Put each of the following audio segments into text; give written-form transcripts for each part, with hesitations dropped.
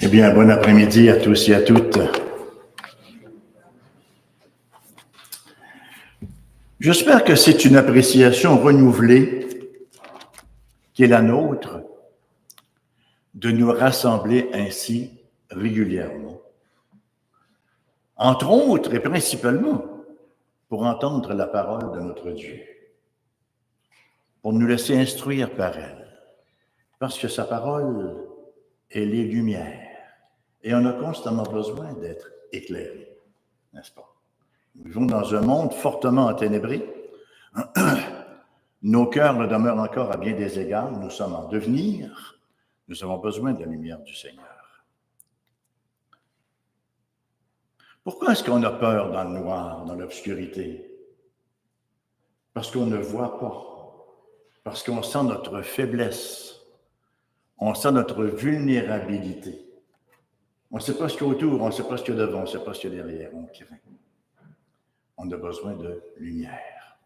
Eh bien, bon après-midi à tous et à toutes. J'espère que c'est une appréciation renouvelée qui est la nôtre de nous rassembler ainsi régulièrement. Entre autres et principalement pour entendre la parole de notre Dieu, pour nous laisser instruire par elle, parce que sa parole, elle est lumière et on a constamment besoin d'être éclairé, n'est-ce pas? Nous vivons dans un monde fortement enténébré. Nos cœurs le demeurent encore à bien des égards. Nous sommes en devenir. Nous avons besoin de la lumière du Seigneur. Pourquoi est-ce qu'on a peur dans le noir, dans l'obscurité? Parce qu'on ne voit pas. Parce qu'on sent notre faiblesse. On sent notre vulnérabilité. On ne sait pas ce qu'il y a autour, on ne sait pas ce qu'il y a devant, on ne sait pas ce qu'il y a derrière. On craint. On a besoin de lumière.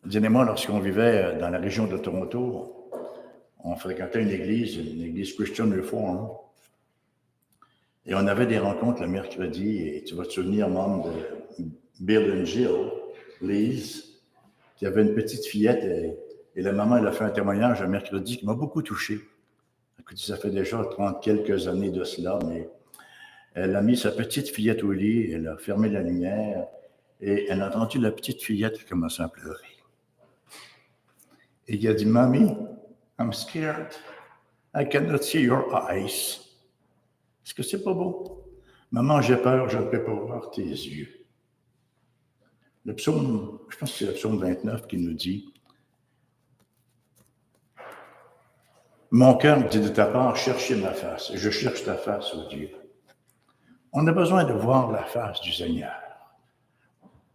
Diane et moi, lorsqu'on vivait dans la région de Toronto, on fréquentait une église Christian Reform, et on avait des rencontres le mercredi, et tu vas te souvenir, membre de Bill and Jill, Lise, qui avait une petite fillette, et la maman, elle a fait un témoignage un mercredi qui m'a beaucoup touché. Écoute, ça fait déjà 30 quelques années de cela, mais elle a mis sa petite fillette au lit, elle a fermé la lumière, et elle a entendu la petite fillette qui commençait à pleurer. Et il a dit, « Mommy, I'm scared. I cannot see your eyes. » Est-ce que c'est pas beau? « Maman, j'ai peur, je ne peux pas voir tes yeux. » Le psaume, je pense que c'est le psaume 29 qui nous dit, « Mon cœur dit de ta part, cherchez ma face. Je cherche ta face, ô Dieu. » On a besoin de voir la face du Seigneur.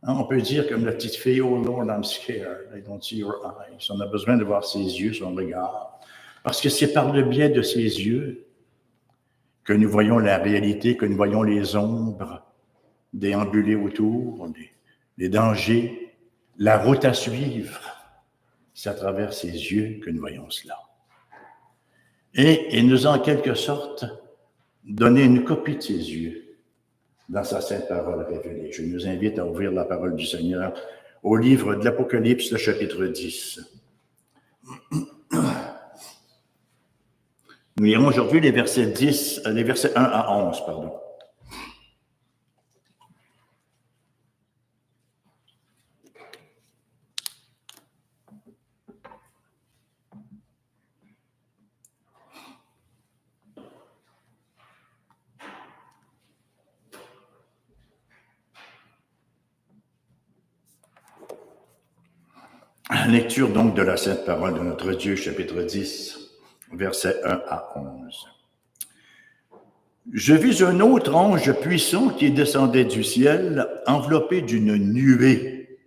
On peut dire comme la petite fille, « Oh Lord, I'm scared. I don't see your eyes. » On a besoin de voir ses yeux, son regard. Parce que c'est par le biais de ses yeux que nous voyons la réalité, que nous voyons les ombres déambuler autour, les dangers, la route à suivre. C'est à travers ses yeux que nous voyons cela. Et il nous a en quelque sorte donné une copie de ses yeux dans sa sainte parole révélée. Je nous invite à ouvrir la parole du Seigneur au livre de l'Apocalypse, le chapitre 10. Nous lirons aujourd'hui les versets 1 à 11, pardon. Lecture donc de la sainte parole de notre Dieu, chapitre 10, versets 1 à 11. Je vis un autre ange puissant qui descendait du ciel, enveloppé d'une nuée.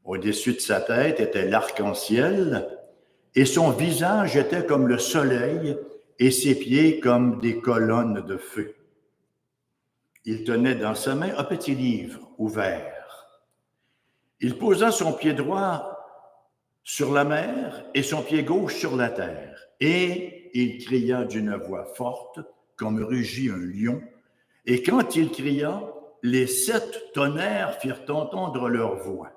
Au-dessus de sa tête était l'arc-en-ciel, et son visage était comme le soleil, et ses pieds comme des colonnes de feu. Il tenait dans sa main un petit livre ouvert. Il posa son pied droit sur la mer et son pied gauche sur la terre. Et il cria d'une voix forte, comme rugit un lion. Et quand il cria, les 7 tonnerres firent entendre leur voix.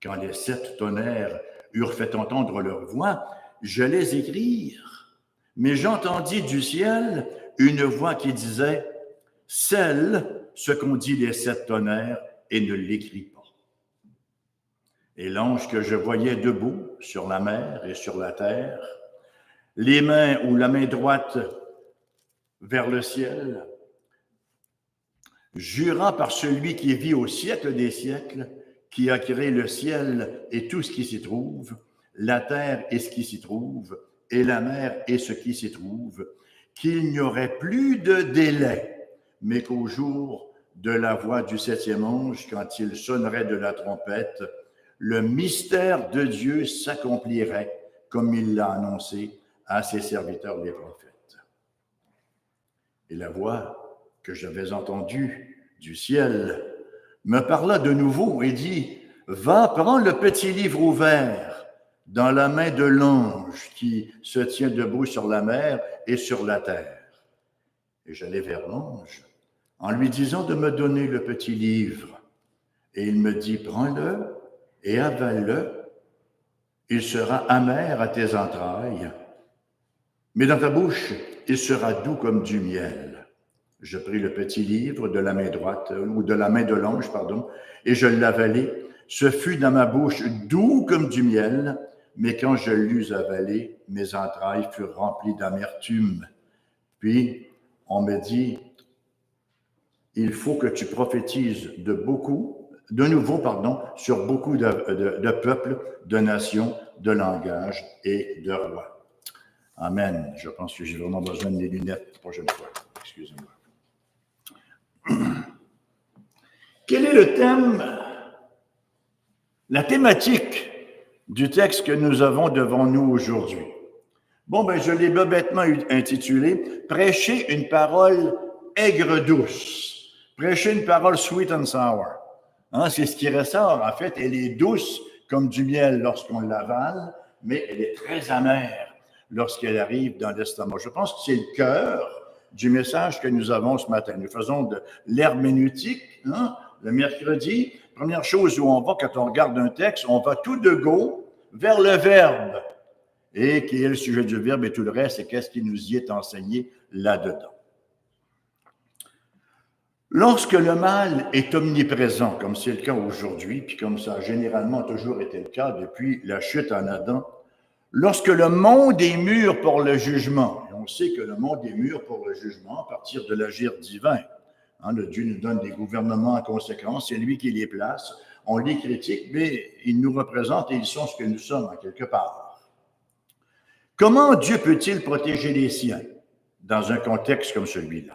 Quand les 7 tonnerres eurent fait entendre leur voix, je les écrire. Mais j'entendis du ciel une voix qui disait, « Scelle ce qu'ont dit les 7 tonnerres et ne l'écris pas. » Et l'ange que je voyais debout sur la mer et sur la terre, les mains ou la main droite vers le ciel, jura par celui qui vit au siècle des siècles, qui a créé le ciel et tout ce qui s'y trouve, la terre et ce qui s'y trouve, et la mer et ce qui s'y trouve, qu'il n'y aurait plus de délai, mais qu'au jour de la voix du 7e ange, quand il sonnerait de la trompette, le mystère de Dieu s'accomplirait comme il l'a annoncé à ses serviteurs les prophètes. Et la voix que j'avais entendue du ciel me parla de nouveau et dit, « Va, prends le petit livre ouvert dans la main de l'ange qui se tient debout sur la mer et sur la terre. Et j'allai vers l'ange en lui disant de me donner le petit livre. Et il me dit, prends-le et avale-le. Il sera amer à tes entrailles, mais dans ta bouche, il sera doux comme du miel. Je pris le petit livre de la main droite, ou de la main de l'ange, pardon, et je l'avalai. Ce fut dans ma bouche doux comme du miel, mais quand je l'eus avalé, mes entrailles furent remplies d'amertume. Puis, on me dit, il faut que tu prophétises de nouveau, sur beaucoup de peuples, de nations, de langages et de rois. Amen. Je pense que j'ai vraiment besoin de mes lunettes la prochaine fois. Excusez-moi. Quel est le thème, la thématique du texte que nous avons devant nous aujourd'hui? Bon, je l'ai bêtement intitulé « Prêcher une parole aigre-douce ». Prêcher une parole « sweet and sour ». C'est ce qui ressort. En fait, elle est douce comme du miel lorsqu'on l'avale, mais elle est très amère lorsqu'elle arrive dans l'estomac. Je pense que c'est le cœur du message que nous avons ce matin. Nous faisons de l'herméneutique, le mercredi. Première chose où on va quand on regarde un texte, on va tout de go vers le verbe. Et qui est le sujet du verbe et tout le reste, et qu'est-ce qui nous y est enseigné là-dedans. Lorsque le mal est omniprésent, comme c'est le cas aujourd'hui, puis comme ça a généralement toujours été le cas depuis la chute en Adam, lorsque le monde est mûr pour le jugement, et on sait que le monde est mûr pour le jugement à partir de l'agir divin. Le Dieu nous donne des gouvernements en conséquence, c'est lui qui les place, on les critique, mais ils nous représentent et ils sont ce que nous sommes en quelque part. Comment Dieu peut-il protéger les siens dans un contexte comme celui-là?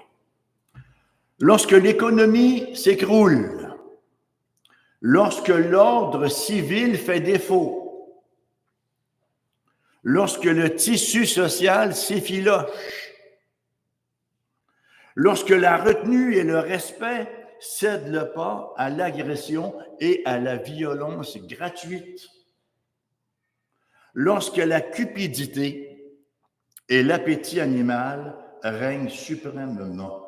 Lorsque l'économie s'écroule, lorsque l'ordre civil fait défaut, lorsque le tissu social s'effiloche, lorsque la retenue et le respect cèdent le pas à l'agression et à la violence gratuite, lorsque la cupidité et l'appétit animal règnent suprêmement,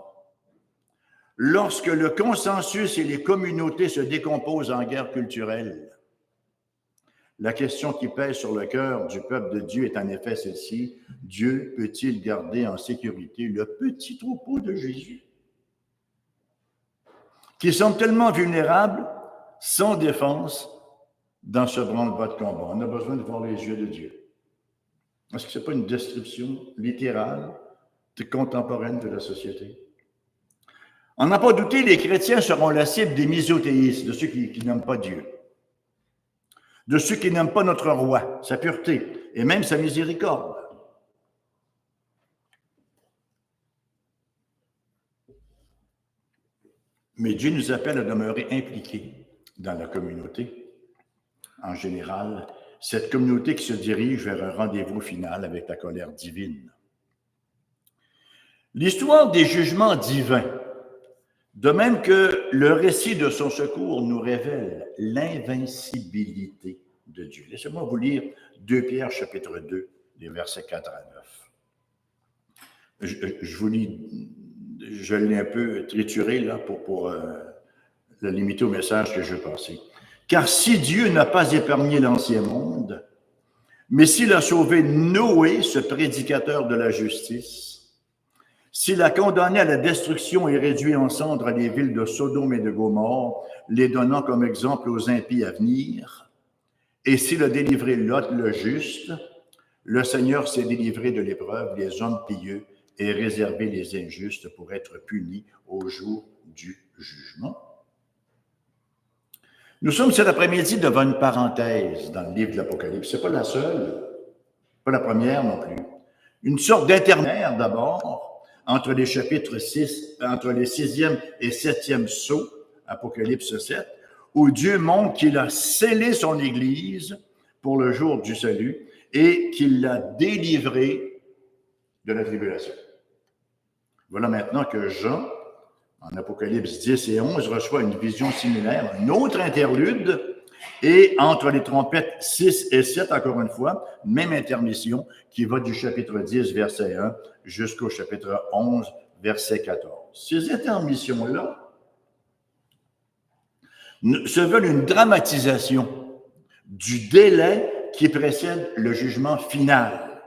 lorsque le consensus et les communautés se décomposent en guerre culturelle, la question qui pèse sur le cœur du peuple de Dieu est en effet celle-ci. Dieu peut-il garder en sécurité le petit troupeau de Jésus, qui sont tellement vulnérables, sans défense, dans ce branle-bas de combat? On a besoin de voir les yeux de Dieu. Est-ce que ce n'est pas une description littérale, contemporaine de la société? On n'a pas douté, les chrétiens seront la cible des misothéistes, de ceux qui n'aiment pas Dieu, de ceux qui n'aiment pas notre roi, sa pureté et même sa miséricorde. Mais Dieu nous appelle à demeurer impliqués dans la communauté, en général, cette communauté qui se dirige vers un rendez-vous final avec la colère divine. L'histoire des jugements divins, de même que le récit de son secours nous révèle l'invincibilité de Dieu. Laissez-moi vous lire 2 Pierre, chapitre 2, les versets 4 à 9. Je vous lis, je l'ai un peu trituré là pour le limiter au message que je veux passer. « Car si Dieu n'a pas épargné l'ancien monde, mais s'il a sauvé Noé, ce prédicateur de la justice, s'il a condamné à la destruction et réduit en cendres les villes de Sodome et de Gomorrhe, les donnant comme exemple aux impies à venir, et s'il a délivré Lot le juste, le Seigneur s'est délivré de l'épreuve les hommes pieux et réservé les injustes pour être punis au jour du jugement. » Nous sommes cet après-midi devant une parenthèse dans le livre de l'Apocalypse. Ce n'est pas la seule, pas la première non plus. Une sorte d'intermédiaire d'abord entre les chapitres 6, entre les 6e et 7e sceaux, Apocalypse 7, où Dieu montre qu'il a scellé son Église pour le jour du salut et qu'il l'a délivrée de la tribulation. Voilà maintenant que Jean, en Apocalypse 10 et 11, reçoit une vision similaire, un autre interlude, Et entre les trompettes 6 et 7, encore une fois, même intermission qui va du chapitre 10, verset 1, jusqu'au chapitre 11, verset 14. Ces intermissions-là se veulent une dramatisation du délai qui précède le jugement final,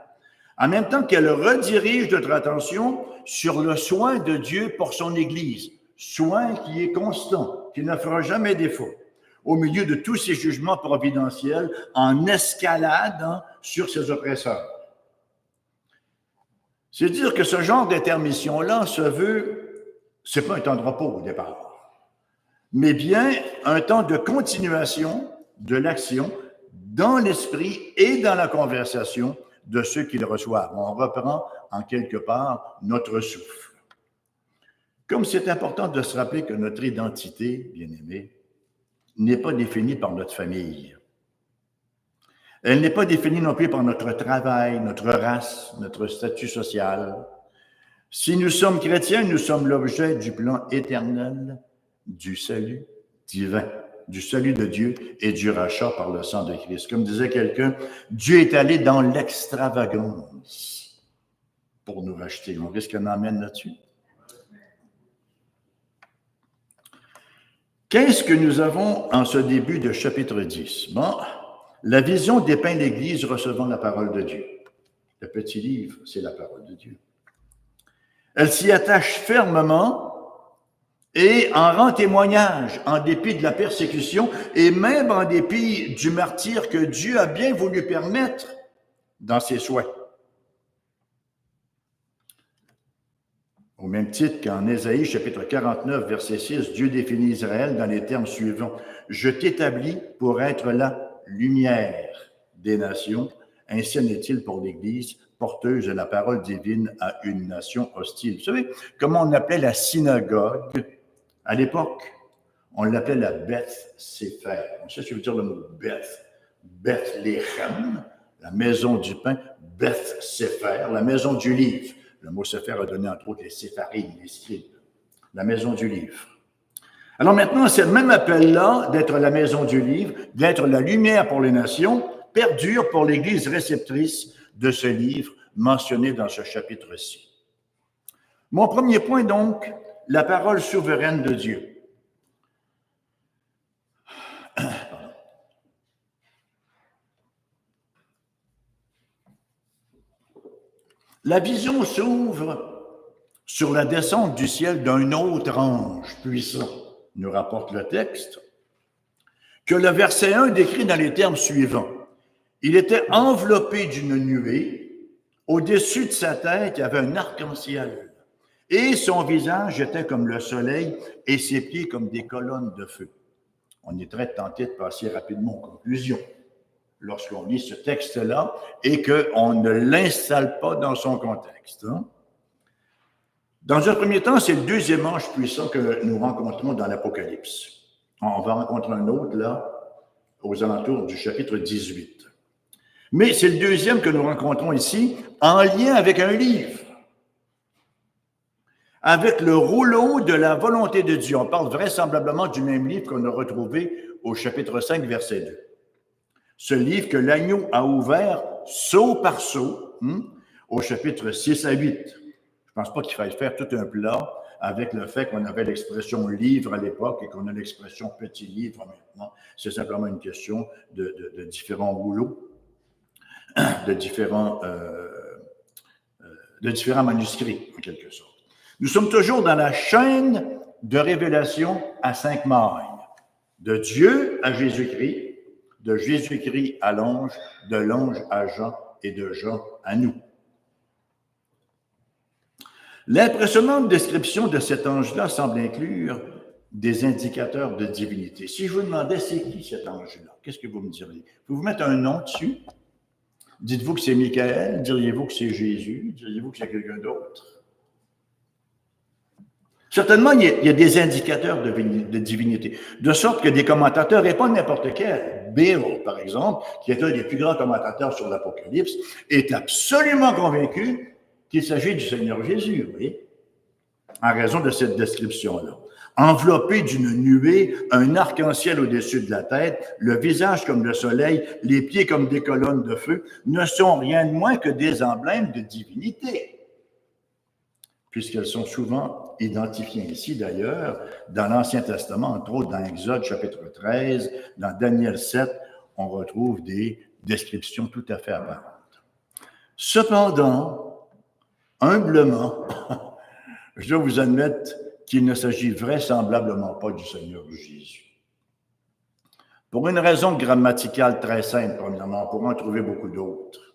en même temps qu'elle redirige notre attention sur le soin de Dieu pour son Église, soin qui est constant, qui ne fera jamais défaut, au milieu de tous ces jugements providentiels en escalade sur ses oppresseurs. C'est dire que ce genre d'intermission-là se veut, c'est pas un temps de repos au départ, mais bien un temps de continuation de l'action dans l'esprit et dans la conversation de ceux qui le reçoivent. On reprend en quelque part notre souffle. Comme c'est important de se rappeler que notre identité, bien-aimés, n'est pas définie par notre famille. Elle n'est pas définie non plus par notre travail, notre race, notre statut social. Si nous sommes chrétiens, nous sommes l'objet du plan éternel du salut divin, du salut de Dieu et du rachat par le sang de Christ. Comme disait quelqu'un, Dieu est allé dans l'extravagance pour nous racheter. On risque qu'on emmène là-dessus. Qu'est-ce que nous avons en ce début de chapitre 10? Bon, la vision dépeint l'Église recevant la parole de Dieu. Le petit livre, c'est la parole de Dieu. Elle s'y attache fermement et en rend témoignage en dépit de la persécution et même en dépit du martyre que Dieu a bien voulu permettre dans ses souhaits. Au même titre qu'en Ésaïe, chapitre 49, verset 6, Dieu définit Israël dans les termes suivants. « Je t'établis pour être la lumière des nations. Ainsi en est-il pour l'Église, porteuse de la parole divine à une nation hostile. » Vous savez comment on appelait la synagogue à l'époque? On l'appelait la Beth Sefer. On sait ce que veut dire le mot Beth. Bethléem, la maison du pain. Beth Sefer, la maison du livre. Le mot Sefer a donné entre autres les Sépharines, les scribes, la maison du livre. Alors maintenant, c'est le même appel-là d'être la maison du livre, d'être la lumière pour les nations, perdure pour l'Église réceptrice de ce livre mentionné dans ce chapitre-ci. Mon premier point, donc, la parole souveraine de Dieu. La vision s'ouvre sur la descente du ciel d'un autre ange puissant, nous rapporte le texte, que le verset 1 décrit dans les termes suivants. Il était enveloppé d'une nuée, au-dessus de sa tête, il y avait un arc-en-ciel, et son visage était comme le soleil et ses pieds comme des colonnes de feu. On est très tenté de passer rapidement aux conclusions lorsqu'on lit ce texte-là et qu'on ne l'installe pas dans son contexte. Dans un premier temps, c'est le deuxième ange puissant que nous rencontrons dans l'Apocalypse. On va rencontrer un autre, là, aux alentours du chapitre 18. Mais c'est le deuxième que nous rencontrons ici, en lien avec un livre, avec le rouleau de la volonté de Dieu. On parle vraisemblablement du même livre qu'on a retrouvé au chapitre 5, verset 2. Ce livre que l'agneau a ouvert saut par saut, au chapitre 6 à 8. Je ne pense pas qu'il faille faire tout un plat avec le fait qu'on avait l'expression livre à l'époque et qu'on a l'expression petit livre maintenant. C'est simplement une question de différents rouleaux, de différents manuscrits, en quelque sorte. Nous sommes toujours dans la chaîne de révélation à 5 mailles, de Dieu à Jésus-Christ, de Jésus-Christ à l'ange, de l'ange à Jean et de Jean à nous. L'impressionnante description de cet ange-là semble inclure des indicateurs de divinité. Si je vous demandais c'est qui cet ange-là, qu'est-ce que vous me diriez? Pouvez-vous mettre un nom dessus? Dites-vous que c'est Michael? Diriez-vous que c'est Jésus? Diriez-vous que c'est quelqu'un d'autre? Certainement, il y a des indicateurs de divinité, de sorte que des commentateurs, et pas n'importe quel, Bill, par exemple, qui est un des plus grands commentateurs sur l'Apocalypse, est absolument convaincu qu'il s'agit du Seigneur Jésus, oui, en raison de cette description-là. enveloppé d'une nuée, un arc-en-ciel au-dessus de la tête, le visage comme le soleil, les pieds comme des colonnes de feu, ne sont rien de moins que des emblèmes de divinité, puisqu'elles sont souvent identifiées ici d'ailleurs dans l'Ancien Testament, entre autres dans Exode chapitre 13, dans Daniel 7, on retrouve des descriptions tout à fait apparentes. Cependant, humblement, je dois vous admettre qu'il ne s'agit vraisemblablement pas du Seigneur Jésus. Pour une raison grammaticale très simple, premièrement, on pourra en trouver beaucoup d'autres.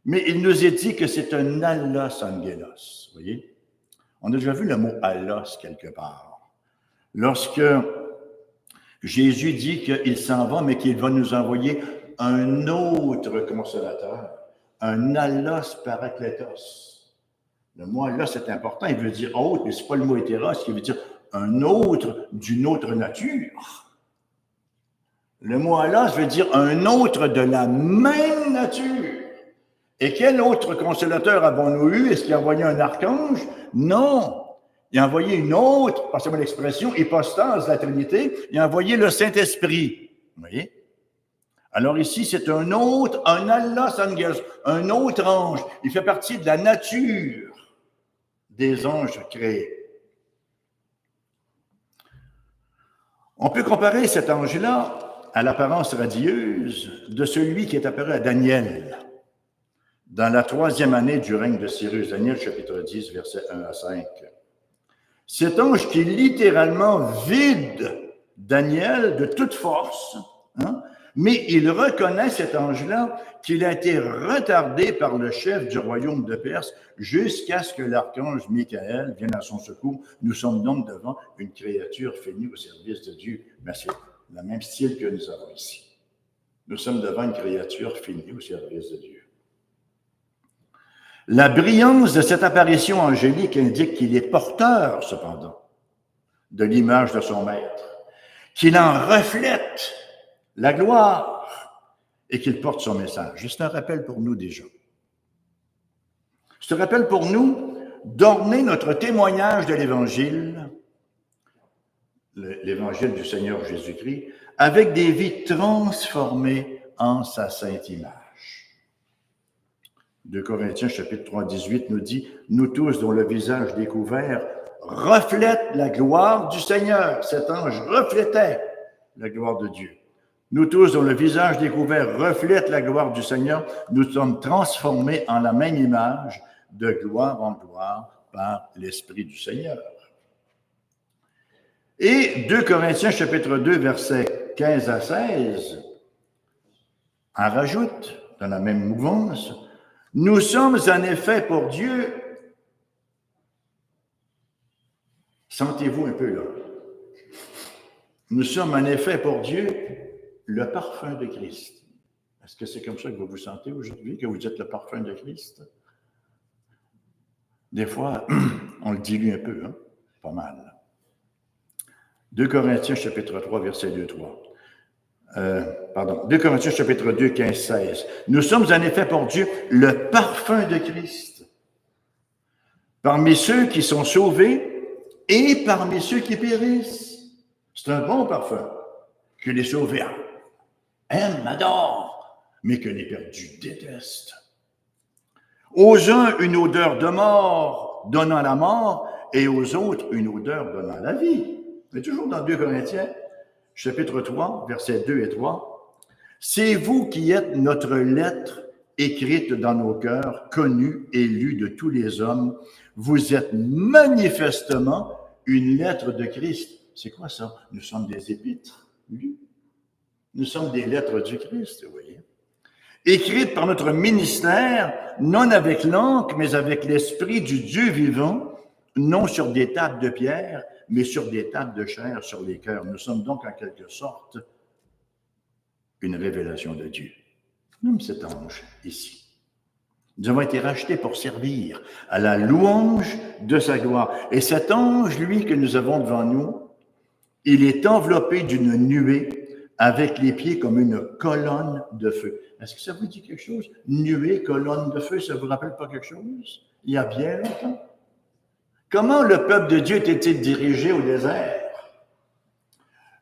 Mais il nous est dit que c'est un allos angelos, vous voyez? On a déjà vu le mot allos quelque part. Lorsque Jésus dit qu'il s'en va, mais qu'il va nous envoyer un autre consolateur, un allos parakletos. Le mot allos, c'est important, il veut dire autre, mais ce n'est pas le mot hétéros, il veut dire un autre d'une autre nature. Le mot allos veut dire un autre de la même nature. Et quel autre consolateur avons-nous eu? Est-ce qu'il a envoyé un archange? Non. Il a envoyé une autre, passez-moi l'expression, hypostase de la Trinité, il a envoyé le Saint-Esprit. Vous voyez? Alors ici, c'est un autre, un allos angelos, un autre ange. Il fait partie de la nature des anges créés. On peut comparer cet ange-là à l'apparence radieuse de celui qui est apparu à Daniel dans la 3e année du règne de Cyrus. Daniel chapitre 10, versets 1 à 5. Cet ange qui littéralement vide Daniel de toute force, mais il reconnaît, cet ange-là, qu'il a été retardé par le chef du royaume de Perse jusqu'à ce que l'archange Michael vienne à son secours. Nous sommes donc devant une créature finie au service de Dieu. Mais c'est le même style que nous avons ici. Nous sommes devant une créature finie au service de Dieu. La brillance de cette apparition angélique indique qu'il est porteur, cependant, de l'image de son maître, qu'il en reflète la gloire et qu'il porte son message. C'est un rappel pour nous déjà. C'est un rappel pour nous d'orner notre témoignage de l'Évangile, l'Évangile du Seigneur Jésus-Christ, avec des vies transformées en sa sainte image. 2 Corinthiens chapitre 3, 18 nous dit « Nous tous dont le visage découvert reflète la gloire du Seigneur. » Cet ange reflétait la gloire de Dieu. Nous tous dont le visage découvert reflète la gloire du Seigneur, nous sommes transformés en la même image de gloire en gloire par l'Esprit du Seigneur. Et 2 Corinthiens chapitre 2, versets 15 à 16 en rajoute dans la même mouvance. Nous sommes en effet pour Dieu, sentez-vous un peu là, nous sommes en effet pour Dieu le parfum de Christ. Est-ce que c'est comme ça que vous vous sentez aujourd'hui, que vous êtes le parfum de Christ? Des fois, on le dilue un peu, pas mal. 2 Corinthiens chapitre 3, verset 2-3. 2 Corinthiens chapitre 2, 15-16. Nous sommes en effet pour Dieu le parfum de Christ. Parmi ceux qui sont sauvés et parmi ceux qui périssent. C'est un bon parfum que les sauvés aiment, adorent, mais que les perdus détestent. Aux uns, une odeur de mort donnant la mort, et aux autres, une odeur donnant la vie. Mais toujours dans 2 Corinthiens, chapitre 3, versets 2 et 3. C'est vous qui êtes notre lettre écrite dans nos cœurs, connue et lue de tous les hommes. Vous êtes manifestement une lettre de Christ. C'est quoi ça? Nous sommes des épîtres lues. Nous sommes des lettres du Christ, vous voyez. Écrites par notre ministère, non avec l'encre, mais avec l'esprit du Dieu vivant, non sur des tables de pierre, mais sur des tables de chair, sur les cœurs. Nous sommes donc en quelque sorte une révélation de Dieu. Comme cet ange ici. Nous avons été rachetés pour servir à la louange de sa gloire. Et cet ange, lui, que nous avons devant nous, il est enveloppé d'une nuée avec les pieds comme une colonne de feu. Est-ce que ça vous dit quelque chose? Nuée, colonne de feu, ça ne vous rappelle pas quelque chose? Il y a bien longtemps. Comment le peuple de Dieu était-il dirigé au désert?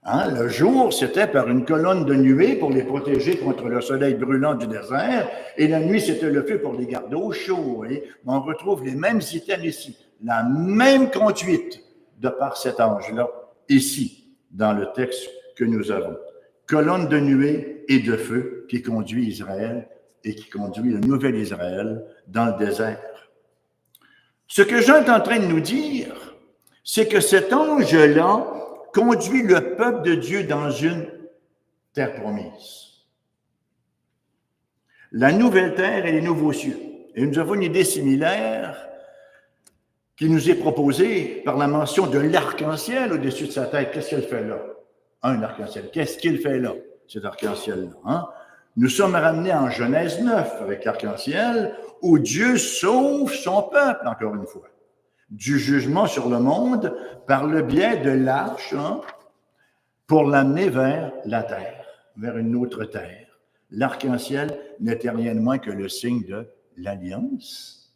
Le jour, c'était par une colonne de nuée pour les protéger contre le soleil brûlant du désert, et la nuit, c'était le feu pour les garder au chaud. On retrouve les mêmes items ici, la même conduite de par cet ange-là, ici, dans le texte que nous avons. Colonne de nuée et de feu qui conduit Israël et qui conduit le nouvel Israël dans le désert. Ce que Jean est en train de nous dire, c'est que cet ange-là conduit le peuple de Dieu dans une terre promise. La nouvelle terre et les nouveaux cieux. Et nous avons une idée similaire qui nous est proposée par la mention de l'arc-en-ciel au-dessus de sa tête. Qu'est-ce qu'elle fait là? Un arc-en-ciel. Qu'est-ce qu'il fait là, cet arc-en-ciel-là? Nous sommes ramenés en Genèse 9 avec l'arc-en-ciel où Dieu sauve son peuple, encore une fois, du jugement sur le monde par le biais de l'arche pour l'amener vers la terre, vers une autre terre. L'arc-en-ciel n'était rien de moins que le signe de l'alliance.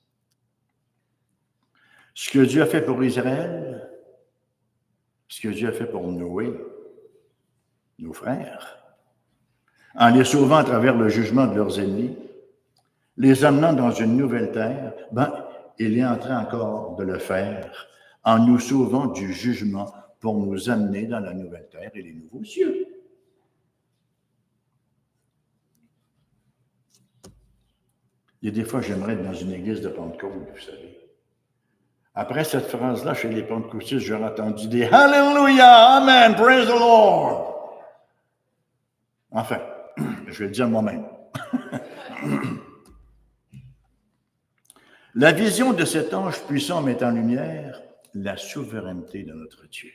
Ce que Dieu a fait pour Israël, ce que Dieu a fait pour Noé, nos frères, en les sauvant à travers le jugement de leurs ennemis, les amenant dans une nouvelle terre, il est en train encore de le faire en nous sauvant du jugement pour nous amener dans la nouvelle terre et les nouveaux cieux. Il y a des fois, j'aimerais être dans une église de Pentecôte, vous savez. Après cette phrase-là, chez les Pentecôtistes, j'aurais entendu des « Hallelujah, Amen, praise the Lord ». Enfin, je vais le dire moi-même. La vision de cet ange puissant met en lumière la souveraineté de notre Dieu.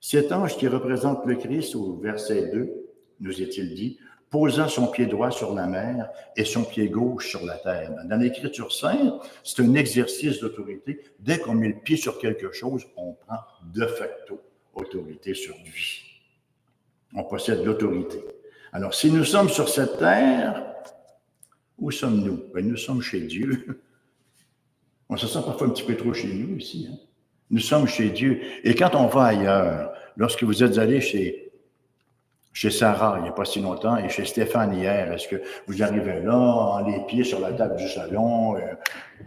Cet ange qui représente le Christ au verset 2, nous est-il dit, posa son pied droit sur la mer et son pied gauche sur la terre. Dans l'Écriture sainte, c'est un exercice d'autorité. Dès qu'on met le pied sur quelque chose, on prend de facto autorité sur lui. On possède l'autorité. Alors, si nous sommes sur cette terre, où sommes-nous? Nous sommes chez Dieu. On se sent parfois un petit peu trop chez nous ici. Nous sommes chez Dieu. Et quand on va ailleurs, lorsque vous êtes allé chez Sarah, il n'y a pas si longtemps, et chez Stéphane hier, est-ce que vous arrivez là, en les pieds sur la table du salon?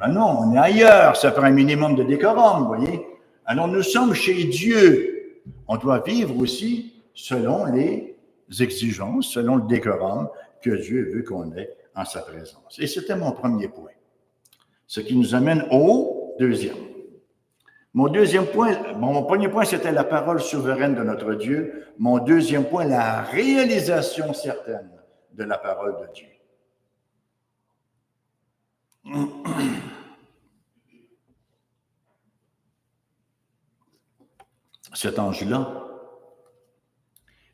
Non, on est ailleurs. Ça prend un minimum de décorum, vous voyez. Alors, nous sommes chez Dieu. On doit vivre aussi selon les exigences, selon le décorum que Dieu veut qu'on ait en sa présence. Et c'était mon premier point. Ce qui nous amène au deuxième. Mon premier point, c'était la parole souveraine de notre Dieu. Mon deuxième point, la réalisation certaine de la parole de Dieu. Cet ange-là,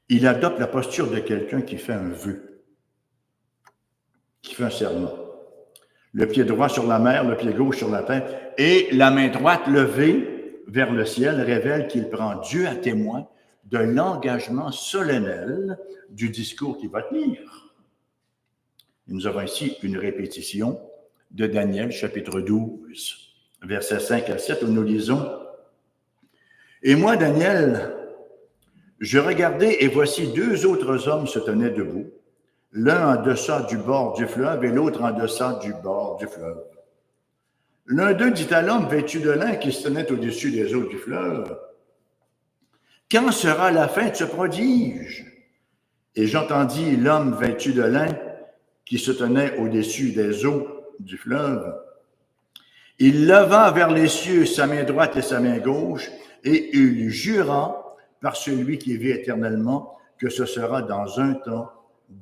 il adopte la posture de quelqu'un qui fait un vœu, qui fait un serment. Le pied droit sur la mer, le pied gauche sur la terre, et la main droite levée vers le ciel révèle qu'il prend Dieu à témoin de l'engagement solennel du discours qu'il va tenir. Et nous avons ici une répétition de Daniel, chapitre 12, versets 5 à 7, où nous lisons « Et moi, Daniel, je regardais, et voici deux autres hommes se tenaient debout, l'un en deçà du bord du fleuve et l'autre en deçà du bord du fleuve. L'un d'eux dit à l'homme vêtu de lin qui se tenait au-dessus des eaux du fleuve, « Quand sera la fin de ce prodige? » Et j'entendis l'homme vêtu de lin qui se tenait au-dessus des eaux du fleuve. Il leva vers les cieux sa main droite et sa main gauche, et il jura par celui qui vit éternellement que ce sera dans un temps,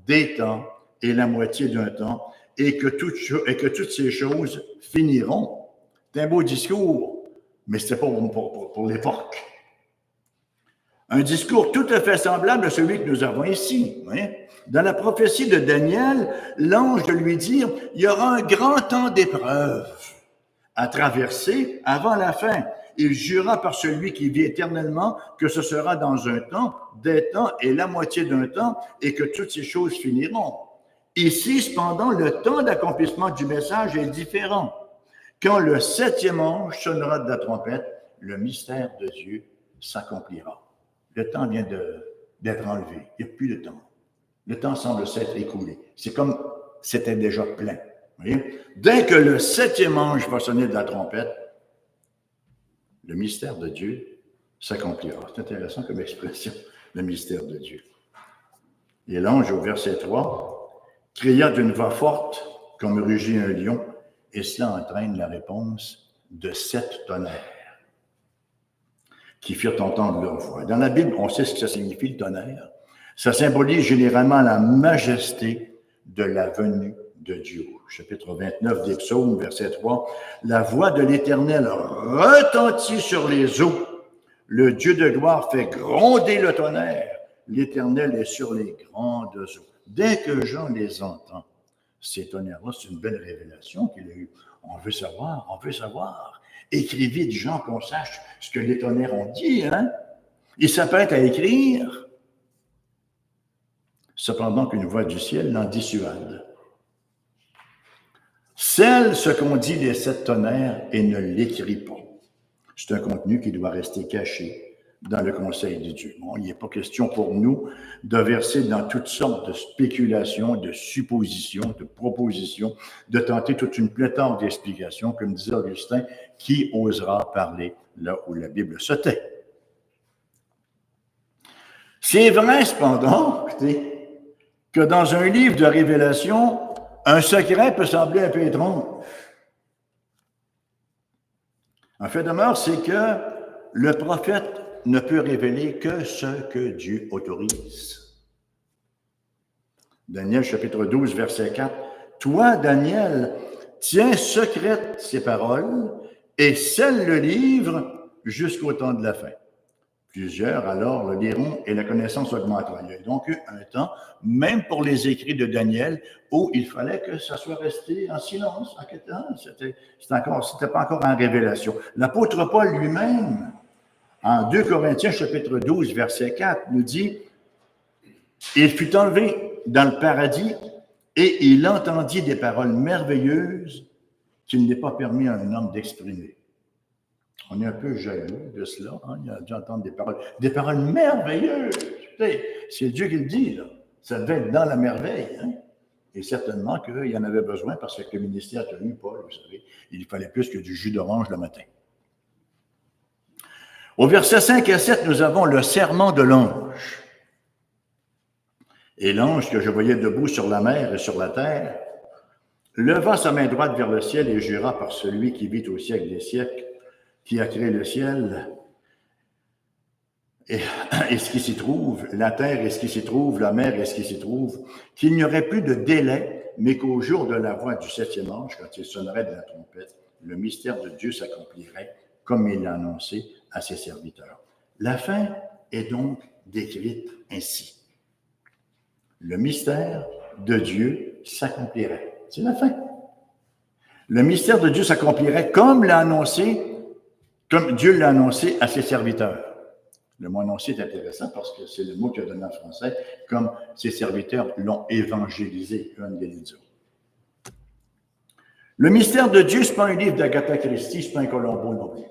des temps et la moitié d'un temps, et que toutes ces choses finiront. C'est un beau discours, mais ce n'est pas pour l'époque. Un discours tout à fait semblable à celui que nous avons ici. Dans la prophétie de Daniel, l'ange de lui dire, il y aura un grand temps d'épreuve à traverser avant la fin. Il jura par celui qui vit éternellement que ce sera dans un temps, des temps et la moitié d'un temps, et que toutes ces choses finiront. Ici, cependant, le temps d'accomplissement du message est différent, quand le 7e ange sonnera de la trompette, le mystère de Dieu s'accomplira. Le temps vient d'être enlevé. Il n'y a plus de temps. Le temps semble s'être écoulé. C'est comme c'était déjà plein. Vous voyez? Dès que le 7e ange va sonner de la trompette, le mystère de Dieu s'accomplira. C'est intéressant comme expression, le mystère de Dieu. Et l'ange, au verset 3, cria d'une voix forte, comme rugit un lion, et cela entraîne la réponse de 7 tonnerres qui firent entendre leur voix. Dans la Bible, on sait ce que ça signifie, le tonnerre. Ça symbolise généralement la majesté de la venue de Dieu. Chapitre 29 des Psaumes, verset 3. La voix de l'Éternel retentit sur les eaux. Le Dieu de gloire fait gronder le tonnerre. L'Éternel est sur les grandes eaux. Dès que Jean les entend, ces tonnerres-là, c'est une belle révélation qu'il a eue. On veut savoir. Écrivez de Jean qu'on sache ce que les tonnerres ont dit, hein? Il s'apprête à écrire. Cependant qu'une voix du ciel l'en dissuade. Scelle ce qu'ont dit les 7 tonnerres et ne l'écrit pas. C'est un contenu qui doit rester caché dans le conseil de Dieu. Bon, il n'est pas question pour nous de verser dans toutes sortes de spéculations, de suppositions, de propositions, de tenter toute une pléthore d'explications, comme disait Augustin, qui osera parler là où la Bible se tait. C'est vrai, cependant, que dans un livre de révélation, un secret peut sembler un peu étrange. En fait demeure, c'est que le prophète ne peut révéler que ce que Dieu autorise. Daniel, chapitre 12, verset 4. « Toi, Daniel, tiens secrètes ces paroles et scelle le livre jusqu'au temps de la fin. » Plusieurs, alors, le liront et la connaissance augmentera. Il y a donc eu un temps, même pour les écrits de Daniel, où il fallait que ça soit resté en silence. C'était pas encore en révélation. L'apôtre Paul lui-même, en 2 Corinthiens, chapitre 12, verset 4, nous dit « Il fut enlevé dans le paradis et il entendit des paroles merveilleuses qu'il n'est pas permis à un homme d'exprimer. » On est un peu jaloux de cela. Hein? Il a dû entendre des paroles merveilleuses. C'est Dieu qui le dit, là. Ça devait être dans la merveille. Hein? Et certainement qu'il y en avait besoin parce que le ministère tenu, Paul, vous savez, il fallait plus que du jus d'orange le matin. Au verset 5 à 7, nous avons le serment de l'ange. Et l'ange que je voyais debout sur la mer et sur la terre leva sa main droite vers le ciel et jura par celui qui vit au siècle des siècles, qui a créé le ciel et ce qui s'y trouve, la terre et ce qui s'y trouve, la mer et ce qui s'y trouve, qu'il n'y aurait plus de délai, mais qu'au jour de la voix du 7e ange, quand il sonnerait de la trompette, le mystère de Dieu s'accomplirait comme il l'a annoncé à ses serviteurs. La fin est donc décrite ainsi. Le mystère de Dieu s'accomplirait. C'est la fin. Le mystère de Dieu s'accomplirait comme Dieu l'a annoncé à ses serviteurs. Le mot annoncé est intéressant parce que c'est le mot qu'il a donné en français, comme ses serviteurs l'ont évangélisé, evangelizzo. Le mystère de Dieu, ce n'est pas un livre d'Agatha Christie, ce n'est pas un Colombo non plus.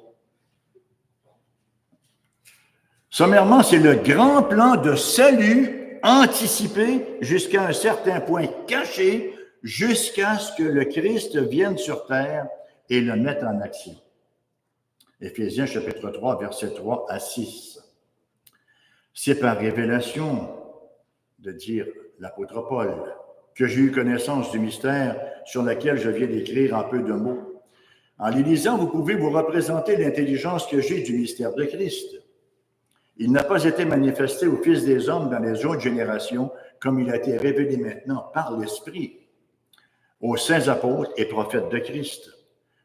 Sommairement, c'est le grand plan de salut anticipé jusqu'à un certain point caché, jusqu'à ce que le Christ vienne sur terre et le mette en action. Éphésiens chapitre 3, versets 3 à 6. C'est par révélation, de dire l'apôtre Paul, que j'ai eu connaissance du mystère sur lequel je viens d'écrire en peu de mots. En les lisant, vous pouvez vous représenter l'intelligence que j'ai du mystère de Christ. Il n'a pas été manifesté aux fils des hommes dans les autres générations, comme il a été révélé maintenant par l'Esprit aux saints apôtres et prophètes de Christ.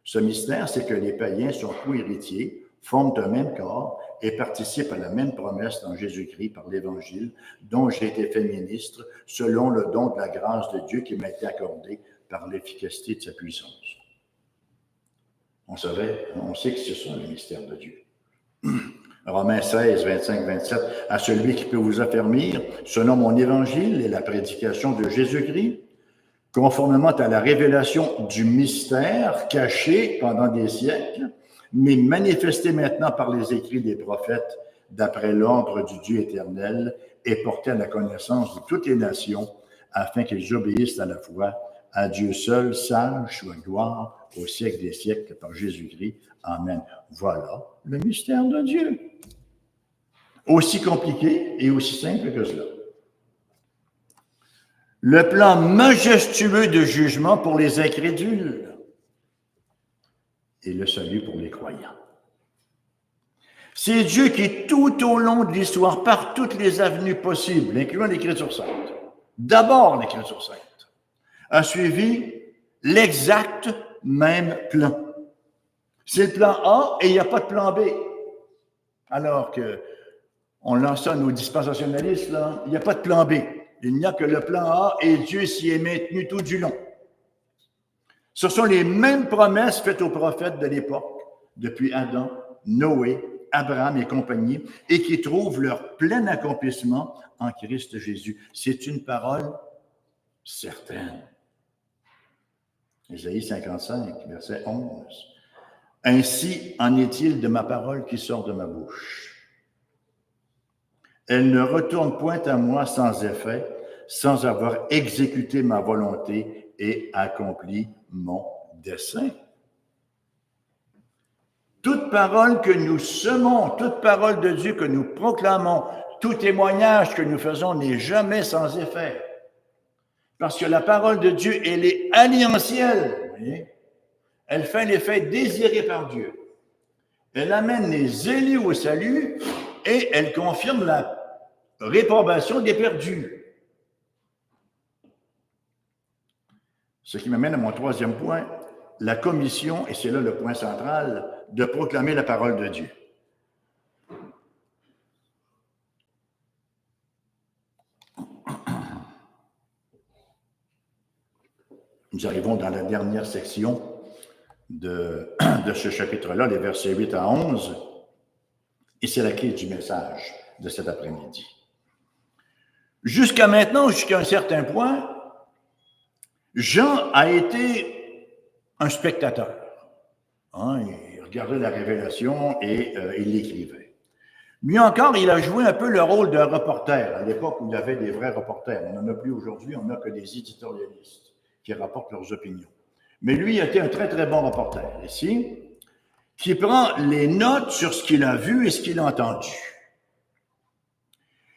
Ce mystère, c'est que les païens sont co-héritiers, forment un même corps et participent à la même promesse dans Jésus-Christ par l'Évangile, dont j'ai été fait ministre, selon le don de la grâce de Dieu qui m'a été accordé par l'efficacité de sa puissance. On sait que c'est ça le mystère de Dieu. Romains 16, 25, 27, à celui qui peut vous affermir, selon mon évangile et la prédication de Jésus-Christ, conformément à la révélation du mystère caché pendant des siècles, mais manifesté maintenant par les écrits des prophètes, d'après l'ordre du Dieu éternel, et porté à la connaissance de toutes les nations, afin qu'ils obéissent à la foi à Dieu seul, sage, soit gloire au siècle des siècles par Jésus-Christ. Amen. Voilà le mystère de Dieu. Aussi compliqué et aussi simple que cela. Le plan majestueux de jugement pour les incrédules et le salut pour les croyants. C'est Dieu qui, tout au long de l'histoire, par toutes les avenues possibles, incluant l'Écriture sainte, d'abord l'Écriture sainte, a suivi l'exact même plan. C'est le plan A et il n'y a pas de plan B. Alors que on lance ça à nos dispensationalistes, là, il n'y a pas de plan B. Il n'y a que le plan A et Dieu s'y est maintenu tout du long. Ce sont les mêmes promesses faites aux prophètes de l'époque, depuis Adam, Noé, Abraham et compagnie, et qui trouvent leur plein accomplissement en Christ Jésus. C'est une parole certaine. Ésaïe 55, verset 11. Ainsi en est-il de ma parole qui sort de ma bouche. Elle ne retourne point à moi sans effet, sans avoir exécuté ma volonté et accompli mon dessein. Toute parole que nous semons, toute parole de Dieu que nous proclamons, tout témoignage que nous faisons n'est jamais sans effet. Parce que la parole de Dieu, elle est alliantielle. Vous voyez? Elle fait l'effet désiré par Dieu. Elle amène les élus au salut et elle confirme la réprobation des perdus. Ce qui m'amène à mon troisième point, la commission, et c'est là le point central, de proclamer la parole de Dieu. Nous arrivons dans la dernière section de ce chapitre-là, les versets 8 à 11, et c'est la clé du message de cet après-midi. Jusqu'à maintenant, jusqu'à un certain point, Jean a été un spectateur. Hein, il regardait la révélation et il l'écrivait. Mieux encore, il a joué un peu le rôle d'un reporter, à l'époque où il y avait des vrais reporters. On n'en a plus aujourd'hui, on n'a que des éditorialistes qui rapportent leurs opinions. Mais lui, il a été un très, très bon reporter ici, qui prend les notes sur ce qu'il a vu et ce qu'il a entendu.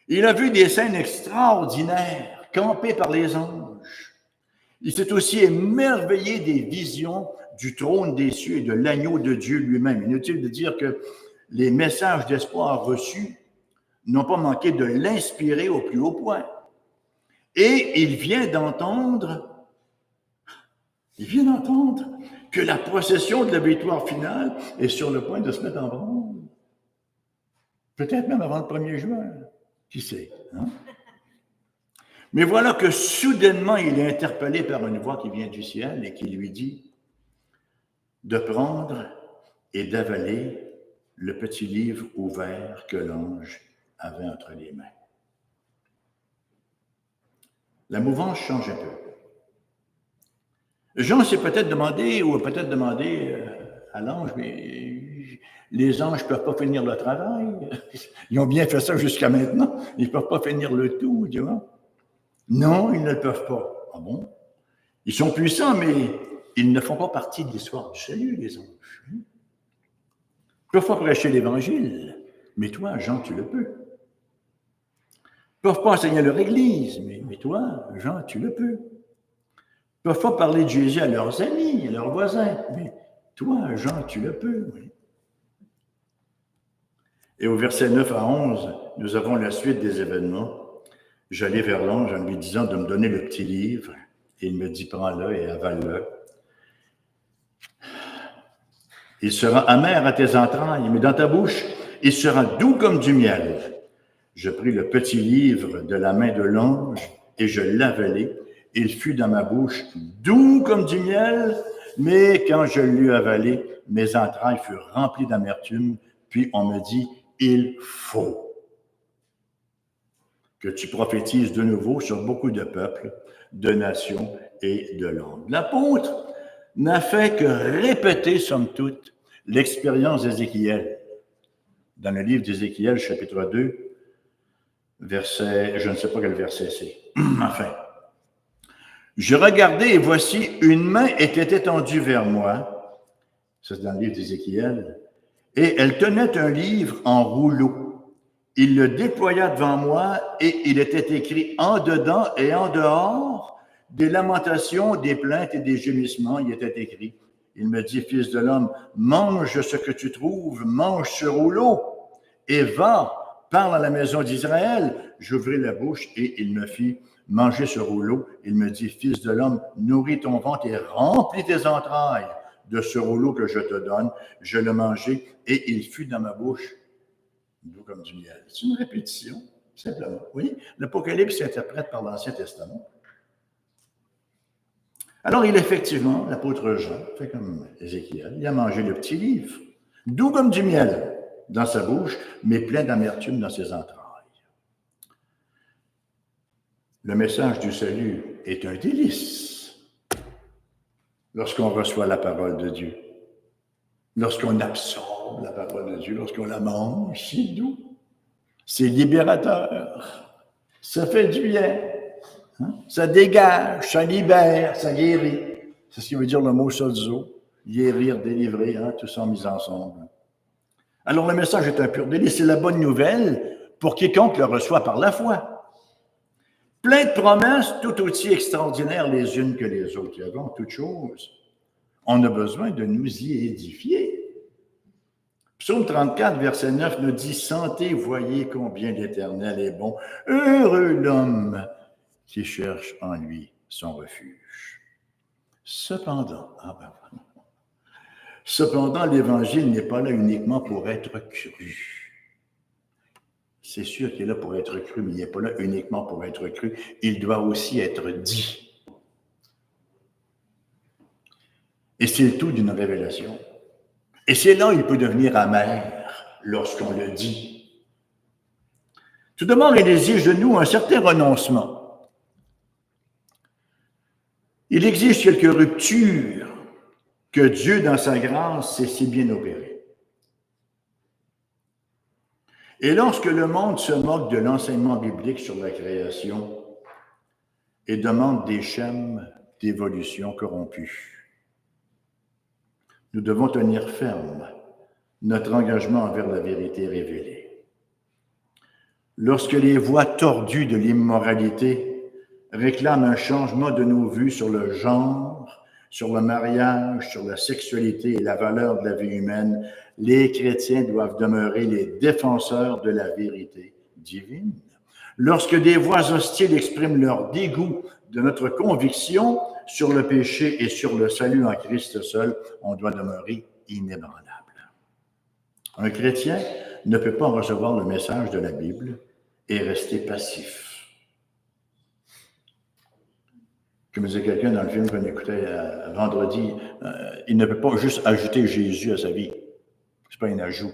Il a vu des scènes extraordinaires, campées par les anges. Il s'est aussi émerveillé des visions du trône des cieux et de l'agneau de Dieu lui-même. Inutile de dire que les messages d'espoir reçus n'ont pas manqué de l'inspirer au plus haut point. Et il vient d'entendre que la procession de la victoire finale est sur le point de se mettre en branle. Peut-être même avant le 1er juin. Qui sait, hein? Mais voilà que soudainement, il est interpellé par une voix qui vient du ciel et qui lui dit de prendre et d'avaler le petit livre ouvert que l'ange avait entre les mains. La mouvance change un peu. Jean s'est peut-être demandé, ou a peut-être demandé à l'ange, mais les anges ne peuvent pas finir le travail. Ils ont bien fait ça jusqu'à maintenant. Ils ne peuvent pas finir le tout, tu vois. Non, ils ne le peuvent pas. Ah bon? Ils sont puissants, mais ils ne font pas partie de l'histoire du salut, les anges. Ils ne peuvent pas prêcher l'Évangile, mais toi, Jean, tu le peux. Ils ne peuvent pas enseigner leur Église, mais toi, Jean, tu le peux. Ils ne peuvent pas parler de Jésus à leurs amis, à leurs voisins, mais toi, Jean, tu le peux. Oui. Et au verset 9 à 11, nous avons la suite des événements. J'allais vers l'ange en lui disant de me donner le petit livre. Et il me dit, prends-le et avale-le. Il sera amer à tes entrailles, mais dans ta bouche, il sera doux comme du miel. Je pris le petit livre de la main de l'ange et je l'avalai. Il fut dans ma bouche doux comme du miel, mais quand je l'eus avalé, mes entrailles furent remplies d'amertume. Puis on me dit, il faut que tu prophétises de nouveau sur beaucoup de peuples, de nations et de langues. L'apôtre n'a fait que répéter, somme toute, l'expérience d'Ézéchiel. Dans le livre d'Ézéchiel, chapitre 2, verset, je ne sais pas quel verset c'est, enfin. Je regardais et voici, une main était étendue vers moi, ça c'est dans le livre d'Ézéchiel, et elle tenait un livre en rouleau. Il le déploya devant moi et il était écrit en dedans et en dehors des lamentations, des plaintes et des gémissements. Il était écrit. Il me dit, fils de l'homme, mange ce que tu trouves, mange ce rouleau et va, parle à la maison d'Israël. J'ouvris la bouche et il me fit manger ce rouleau. Il me dit, fils de l'homme, nourris ton ventre et remplis tes entrailles de ce rouleau que je te donne. Je le mangeai et il fut dans ma bouche doux comme du miel. C'est une répétition, simplement. Oui, l'Apocalypse s'interprète par l'Ancien Testament. Alors, effectivement, l'apôtre Jean fait comme Ézéchiel, il a mangé le petit livre, doux comme du miel dans sa bouche, mais plein d'amertume dans ses entrailles. Le message du salut est un délice lorsqu'on reçoit la parole de Dieu. Lorsqu'on absorbe la parole de Dieu, lorsqu'on la mange, c'est doux, c'est libérateur, ça fait du bien, hein? Ça dégage, ça libère, ça guérit. C'est ce qui veut dire le mot sozo, guérir, délivrer, hein, tout ça mis ensemble. Alors le message est un pur délice, c'est la bonne nouvelle pour quiconque le reçoit par la foi. Plein de promesses tout aussi extraordinaires les unes que les autres. Et avant toute chose, on a besoin de nous y édifier. Psaume 34, verset 9 nous dit « Sentez, voyez combien l'Éternel est bon. Heureux l'homme qui cherche en lui son refuge. » Cependant, l'Évangile n'est pas là uniquement pour être cru. C'est sûr qu'il est là pour être cru, mais il n'est pas là uniquement pour être cru. Il doit aussi être dit. Et c'est le tout d'une révélation. Et c'est là où il peut devenir amer lorsqu'on le dit. Tout d'abord, il exige de nous un certain renoncement. Il exige quelques ruptures que Dieu, dans sa grâce, sait si bien opérer. Et lorsque le monde se moque de l'enseignement biblique sur la création et demande des schèmes d'évolution corrompus, nous devons tenir ferme notre engagement envers la vérité révélée. Lorsque les voies tordues de l'immoralité réclament un changement de nos vues sur le genre, sur le mariage, sur la sexualité et la valeur de la vie humaine, les chrétiens doivent demeurer les défenseurs de la vérité divine. Lorsque des voix hostiles expriment leur dégoût de notre conviction sur le péché et sur le salut en Christ seul, on doit demeurer inébranlable. Un chrétien ne peut pas recevoir le message de la Bible et rester passif. Comme disait quelqu'un dans le film qu'on écoutait vendredi, il ne peut pas juste ajouter Jésus à sa vie. Ce n'est pas un ajout.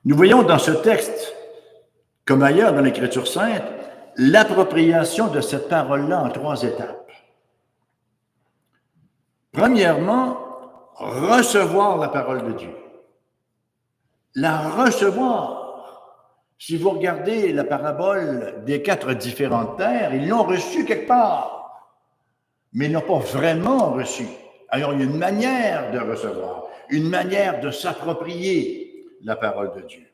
Nous voyons dans ce texte, comme ailleurs dans l'Écriture sainte, l'appropriation de cette parole-là en 3 étapes. Premièrement, recevoir la parole de Dieu. La recevoir. Si vous regardez la parabole des 4 différentes terres, ils l'ont reçue quelque part, mais ils n'ont pas vraiment reçu. Alors, il y a une manière de recevoir, une manière de s'approprier la parole de Dieu.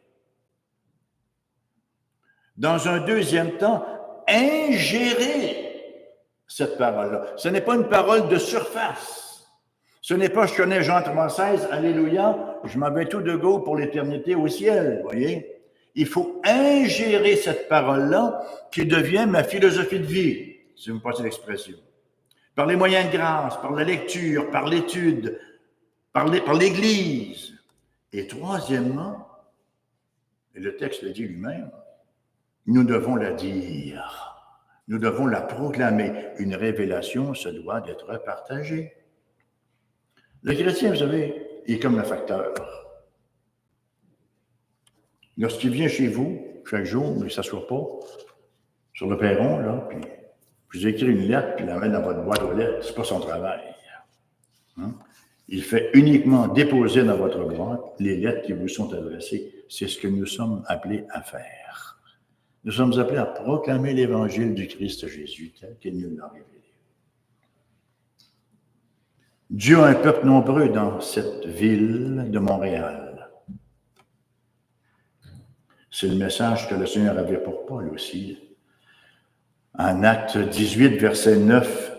Dans un deuxième temps, ingérer cette parole-là. Ce n'est pas une parole de surface. Ce n'est pas « je connais Jean 3,16, alléluia, je m'en vais tout de go pour l'éternité au ciel », vous voyez. Il faut ingérer cette parole-là qui devient ma philosophie de vie, si vous me passez l'expression. Par les moyens de grâce, par la lecture, par l'étude, par l'Église. Et troisièmement, et le texte le dit lui-même, nous devons la dire, nous devons la proclamer. Une révélation se doit d'être partagée. Le chrétien, vous savez, est comme le facteur. Lorsqu'il vient chez vous, chaque jour, il ne s'assoit pas sur le perron, là, puis vous écrit une lettre puis la met dans votre boîte aux lettres, c'est pas son travail. Hein? Il fait uniquement déposer dans votre boîte les lettres qui vous sont adressées. C'est ce que nous sommes appelés à faire. Nous sommes appelés à proclamer l'évangile du Christ Jésus tel qu'il nous l'a révélé. Dieu a un peuple nombreux dans cette ville de Montréal. C'est le message que le Seigneur avait pour Paul aussi. En Actes 18, versets 9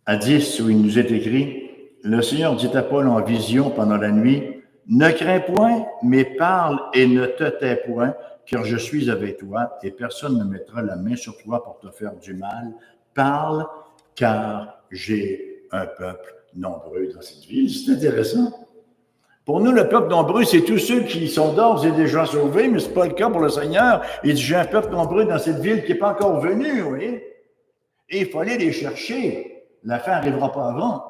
à 10, où il nous est écrit, « Le Seigneur dit à Paul en vision pendant la nuit, « Ne crains point, mais parle et ne te tais point, car je suis avec toi, et personne ne mettra la main sur toi pour te faire du mal. Parle, car j'ai un peuple nombreux dans cette ville. » C'est intéressant. Pour nous, le peuple nombreux, c'est tous ceux qui sont d'ores et déjà sauvés, mais ce n'est pas le cas pour le Seigneur. Il dit, j'ai un peuple nombreux dans cette ville qui n'est pas encore venu, vous voyez. Et il faut aller les chercher. La fin n'arrivera pas avant.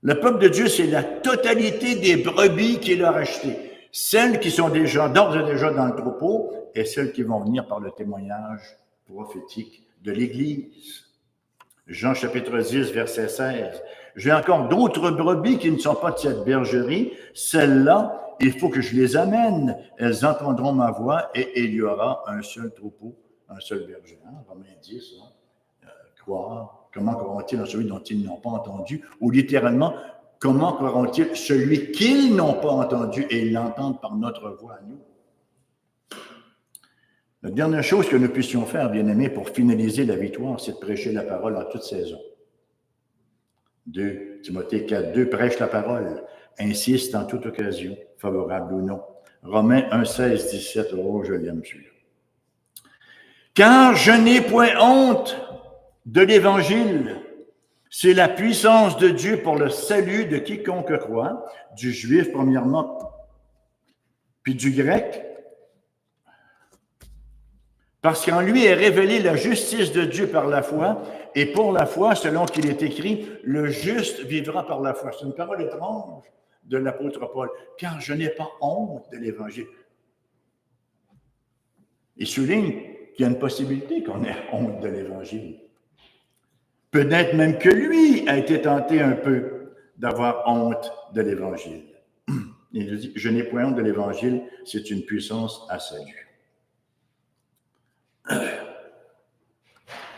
Le peuple de Dieu, c'est la totalité des brebis qu'il a rachetées. Celles qui sont déjà, d'ores et déjà dans le troupeau et celles qui vont venir par le témoignage prophétique de l'Église. Jean chapitre 10, verset 16. J'ai encore d'autres brebis qui ne sont pas de cette bergerie. Celles-là, il faut que je les amène. Elles entendront ma voix et il y aura un seul troupeau, un seul berger. Romains 10, croire. Comment croiront-ils en celui dont ils n'ont pas entendu? Ou littéralement, comment croiront-ils celui qu'ils n'ont pas entendu et ils l'entendent par notre voix à nous? La dernière chose que nous puissions faire, bien-aimés, pour finaliser la victoire, c'est de prêcher la parole en toute saison. 2 Timothée 4, 2, prêche la parole, insiste en toute occasion, favorable ou non. Romains 1, 16, 17, oh, je l'aime celui-là. Car je n'ai point honte de l'Évangile, c'est la puissance de Dieu pour le salut de quiconque croit, du juif premièrement, puis du grec, parce qu'en lui est révélée la justice de Dieu par la foi, et pour la foi, selon qu'il est écrit, le juste vivra par la foi. C'est une parole étrange de l'apôtre Paul, car je n'ai pas honte de l'Évangile. Il souligne qu'il y a une possibilité qu'on ait honte de l'Évangile. Peut-être même que lui a été tenté un peu d'avoir honte de l'Évangile. Il dit, je n'ai point honte de l'Évangile, c'est une puissance à salut.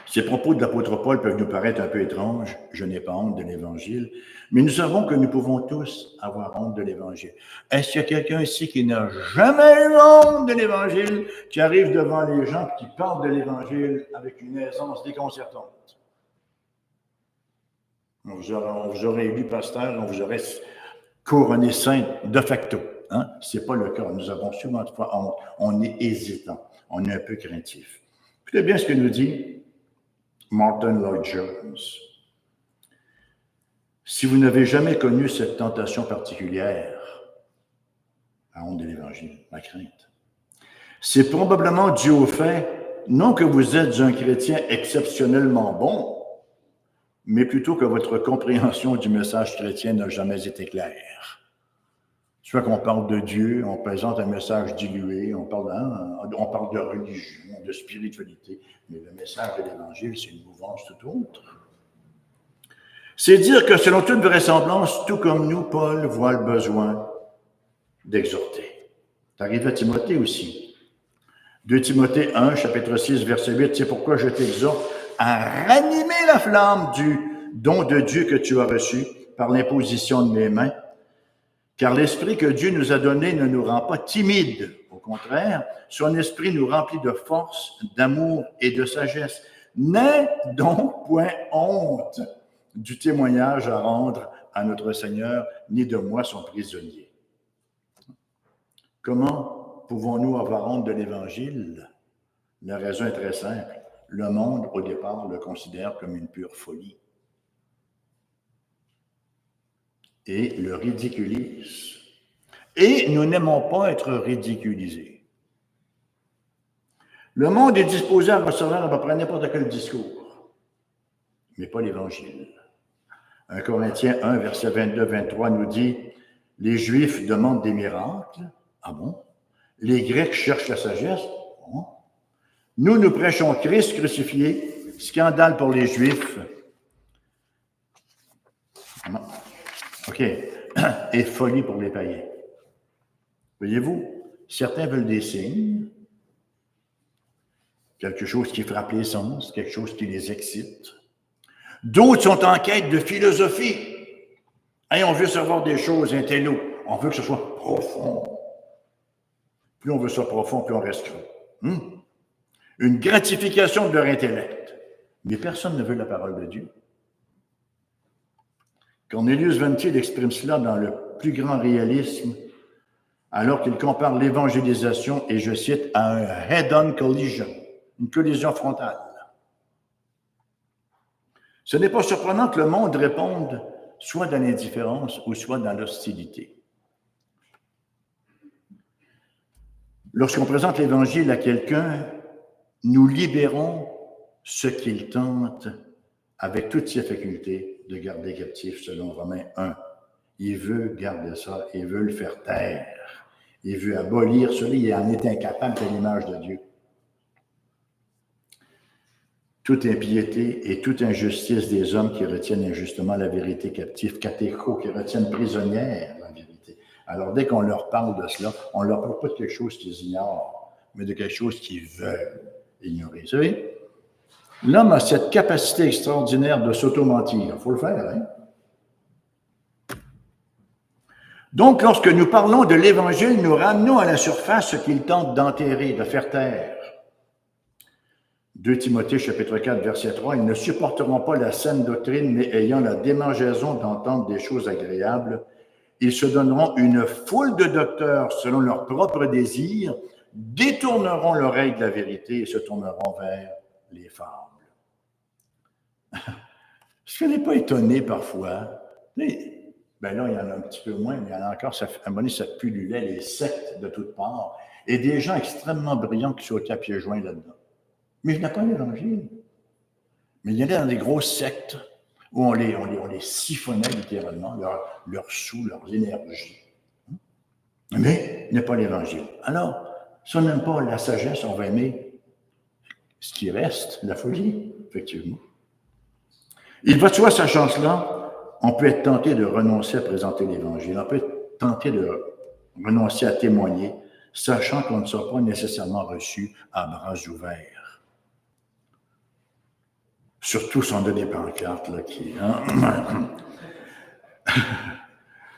Ces propos de l'apôtre Paul peuvent nous paraître un peu étranges, je n'ai pas honte de l'Évangile, mais nous savons que nous pouvons tous avoir honte de l'Évangile. Est-ce qu'il y a quelqu'un ici qui n'a jamais eu honte de l'Évangile, qui arrive devant les gens et qui parle de l'Évangile avec une aisance déconcertante? On vous aurait élu pasteur, on vous aurait couronné saint de facto. Hein? Ce n'est pas le cas. Nous avons souvent de fois honte. On est hésitant. On est un peu craintif. Écoutez bien ce que nous dit Martin Lloyd-Jones. Si vous n'avez jamais connu cette tentation particulière, la honte de l'Évangile, la crainte, c'est probablement dû au fait, non que vous êtes un chrétien exceptionnellement bon, mais plutôt que votre compréhension du message chrétien n'a jamais été claire. Soit qu'on parle de Dieu, on présente un message dilué, on parle de religion, de spiritualité, mais le message de l'Évangile, c'est une mouvance tout autre. C'est dire que selon toute vraisemblance, tout comme nous, Paul voit le besoin d'exhorter. C'est arrivé à Timothée aussi. 2 Timothée 1, chapitre 6, verset 8, c'est pourquoi je t'exhorte à ranimer la flamme du don de Dieu que tu as reçu par l'imposition de mes mains, car l'esprit que Dieu nous a donné ne nous rend pas timides. Au contraire, son esprit nous remplit de force, d'amour et de sagesse. N'aie donc point honte du témoignage à rendre à notre Seigneur, ni de moi son prisonnier. Comment pouvons-nous avoir honte de l'Évangile? La raison est très simple. Le monde, au départ, le considère comme une pure folie et le ridiculise. Et nous n'aimons pas être ridiculisés. Le monde est disposé à recevoir à peu près n'importe quel discours, mais pas l'Évangile. 1 Corinthiens 1, verset 22-23 nous dit « Les Juifs demandent des miracles. Ah bon? Les Grecs cherchent la sagesse. Bon. Nous prêchons Christ crucifié, scandale pour les Juifs. OK. Et folie pour les païens. Voyez-vous, certains veulent des signes, quelque chose qui frappe les sens, quelque chose qui les excite. D'autres sont en quête de philosophie. Hey, on veut savoir des choses intello. On veut que ce soit profond. Plus on veut ça profond, plus on reste creux. Une gratification de leur intellect. Mais personne ne veut la parole de Dieu. Cornelius Van Til exprime cela dans le plus grand réalisme, alors qu'il compare l'évangélisation, et je cite, à un head-on collision, une collision frontale. Ce n'est pas surprenant que le monde réponde soit dans l'indifférence ou soit dans l'hostilité. Lorsqu'on présente l'Évangile à quelqu'un, nous libérons ce qu'il tente avec toutes ses facultés de garder captif, selon Romains 1. Il veut garder ça, il veut le faire taire, il veut abolir cela, il en est incapable de l'image de Dieu. Toute impiété et toute injustice des hommes qui retiennent injustement la vérité captive, catécho, qui retiennent prisonnière la vérité. Alors, dès qu'on leur parle de cela, on ne leur parle pas de quelque chose qu'ils ignorent, mais de quelque chose qu'ils veulent ignorer. Vous savez, l'homme a cette capacité extraordinaire de s'auto-mentir. Il faut le faire, hein? Donc, lorsque nous parlons de l'Évangile, nous ramenons à la surface ce qu'il tente d'enterrer, de faire taire. 2 Timothée, chapitre 4, verset 3, « Ils ne supporteront pas la saine doctrine, mais ayant la démangeaison d'entendre des choses agréables, ils se donneront une foule de docteurs selon leurs propres désirs, détourneront l'oreille de la vérité et se tourneront vers les fables. » Est-ce que vous n'êtes pas étonné parfois? Ben là, il y en a un petit peu moins, mais il y en a encore, à un moment donné, ça pullulait les sectes de toutes parts, et des gens extrêmement brillants qui sautaient à pieds joints là-dedans. Mais il n'y a pas l'Évangile. Mais il y en a dans des grosses sectes où on les siphonnait littéralement, leurs sous, leurs énergies. Mais il n'y a pas l'Évangile. Alors, si on n'aime pas la sagesse, on va aimer ce qui reste, la folie, effectivement. Il va de soi, sa chance-là, on peut être tenté de renoncer à présenter l'Évangile. On peut être tenté de renoncer à témoigner, sachant qu'on ne sera pas nécessairement reçu à bras ouverts. Surtout si on a des pancartes là, qui... Hein?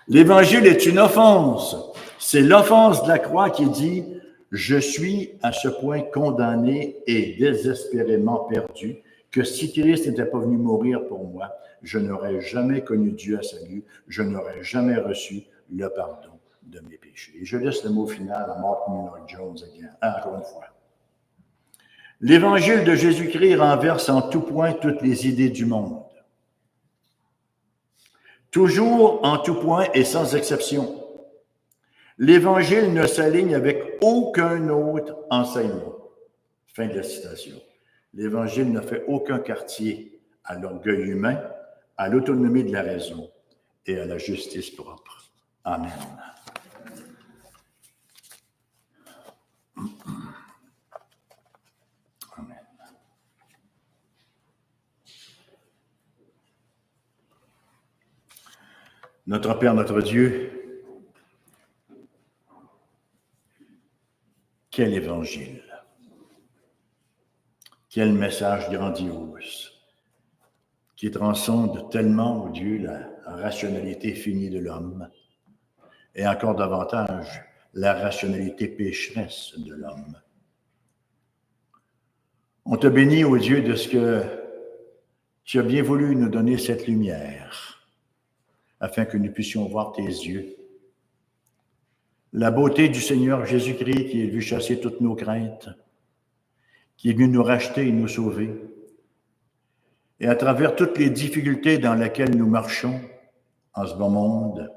L'Évangile est une offense. C'est l'offense de la croix qui dit « Je suis à ce point condamné et désespérément perdu que si Christ n'était pas venu mourir pour moi, je n'aurais jamais connu Dieu à salut, je n'aurais jamais reçu le pardon de mes péchés. » Et je laisse le mot final à Martin Lloyd-Jones encore une fois. L'Évangile de Jésus-Christ renverse en tout point toutes les idées du monde. Toujours en tout point et sans exception. L'Évangile ne s'aligne avec aucun autre enseignement. Fin de la citation. L'Évangile ne fait aucun quartier à l'orgueil humain, à l'autonomie de la raison et à la justice propre. Amen. Amen. Notre Père, notre Dieu, quel évangile, quel message grandiose qui transcende tellement, oh Dieu, la rationalité finie de l'homme et encore davantage la rationalité pécheresse de l'homme. On te bénit, ô Dieu, de ce que tu as bien voulu nous donner cette lumière afin que nous puissions voir tes yeux. La beauté du Seigneur Jésus-Christ qui est venu chasser toutes nos craintes, qui est venu nous racheter et nous sauver. Et à travers toutes les difficultés dans lesquelles nous marchons en ce bon monde,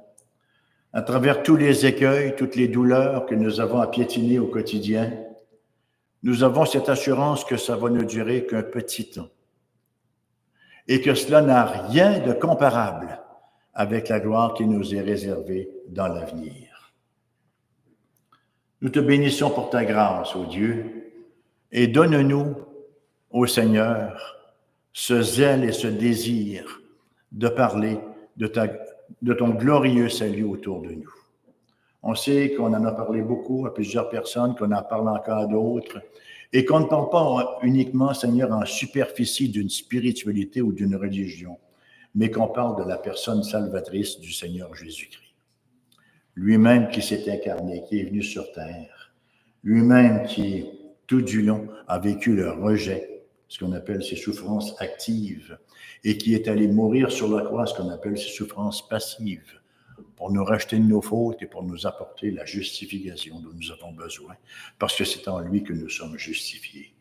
à travers tous les écueils, toutes les douleurs que nous avons à piétiner au quotidien, nous avons cette assurance que ça va ne durer qu'un petit temps et que cela n'a rien de comparable avec la gloire qui nous est réservée dans l'avenir. Nous te bénissons pour ta grâce, ô Dieu, et donne-nous, ô Seigneur, ce zèle et ce désir de parler de ton glorieux salut autour de nous. On sait qu'on en a parlé beaucoup à plusieurs personnes, qu'on en parle encore à d'autres, et qu'on ne parle pas uniquement, Seigneur, en superficie d'une spiritualité ou d'une religion, mais qu'on parle de la personne salvatrice du Seigneur Jésus-Christ. Lui-même qui s'est incarné, qui est venu sur terre, lui-même qui, tout du long, a vécu le rejet, ce qu'on appelle ses souffrances actives, et qui est allé mourir sur la croix, ce qu'on appelle ses souffrances passives, pour nous racheter de nos fautes et pour nous apporter la justification dont nous avons besoin, parce que c'est en lui que nous sommes justifiés.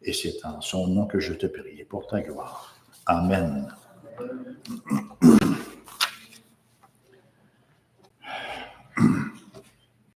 Et c'est en son nom que je te prie, pour ta gloire. Amen.